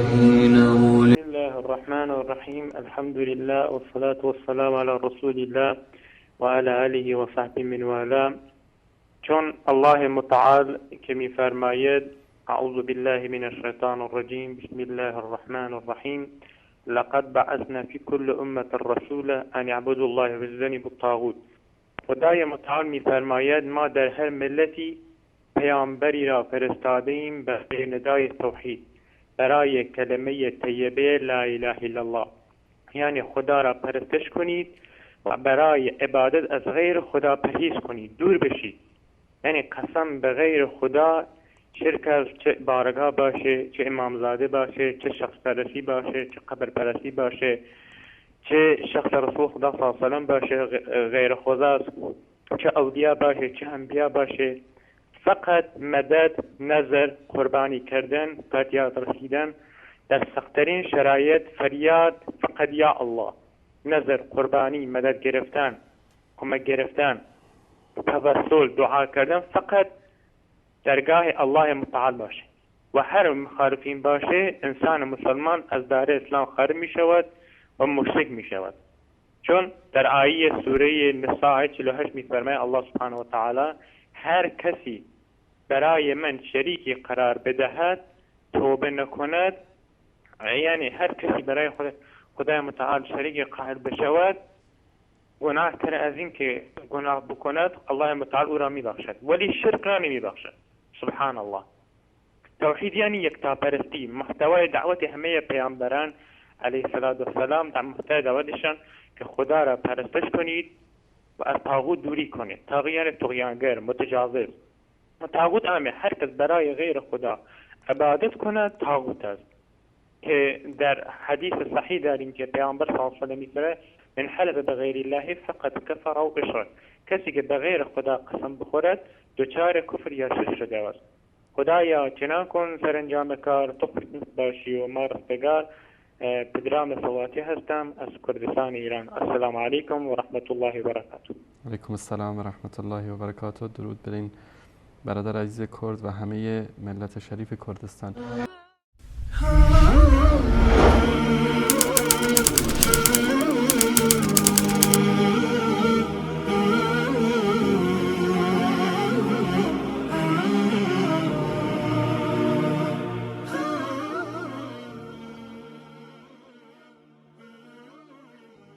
بسم الله الرحمن الرحيم. الحمد لله والصلاة والسلام على رسول الله وعلى آله وصحبه من والاه. چون الله متعال كمي فرمايد: أعوذ بالله من الشيطان الرجيم، بسم الله الرحمن الرحيم، لقد بعثنا في كل أمة رسولا أن يعبدوا الله واجتنبوا الطاغوت. خدای متعال می فرماید ما در هر ملتی پیامبری را فرستادیم به ندای توحید، برای کلمه طیبه لا اله الا الله، یعنی خدا را پرستش کنید و برای عبادت از غیر خدا پرهیز کنید، دور بشید. یعنی قسم به غیر خدا، شرک از چه بارگاه باشه، چه امامزاده باشه، چه شخص پرستی باشه، چه قبر پرستی باشه، چه شخص رسول خدا صلی الله علیه و سلم باشه، غیر خدا، چه اولیا باشه، چه انبیا باشه، فقط مدد، نظر، قربانی کردن، فریاد رسیدن در سخت‌ترین شرایط، فریاد فقط یا الله، نظر، قربانی، مدد گرفتن، کمک گرفتن، توسل، دعا کردن فقط درگاه الله متعال باشه و هر مخالفین باشه انسان مسلمان از دار اسلام خارج می شود و مشرک می شود. چون در آیه سوره نساء 48 می فرماید الله سبحانه و تعالی: هر کسی برای من شریکی قرار بدهد، توبه نکند، یعنی هر کسی برای خدای متعال شریکی قرار بشود، گناه تر از این که گناه بکند الله متعال او را می بخشد، ولی شرک را نمی بخشد. سبحان الله. توحید یعنی یکتاپرستی. محتوای دعوت همه پیامبران علیه السلام در محتوای دعوتشان که خدا را پرستش کنید و از طاغوت دوری کنید. طاغوت یعنی طغیانگر، متجاوز. طاغوت همه هر کس برای غیر خدا عبادت کند طاغوت است. که در حدیث صحیح داریم که پیامبر صلی الله علیه و سلم میگه: من حلف بغیر الله فقط کفر او اشرک. کسی که به غیر خدا قسم بخورد دچار کفر یا شرک شده است. خدایا چنان کن سرانجام کار تو خوشنود باشی. و ما رستگار پدرام صواتی هستم از کردستان ایران. السلام علیکم و رحمت الله و برکاته. علیکم السلام و رحمت الله و برکاته. درود بر این برادر عزیز کرد و همه ملت شریف کردستان.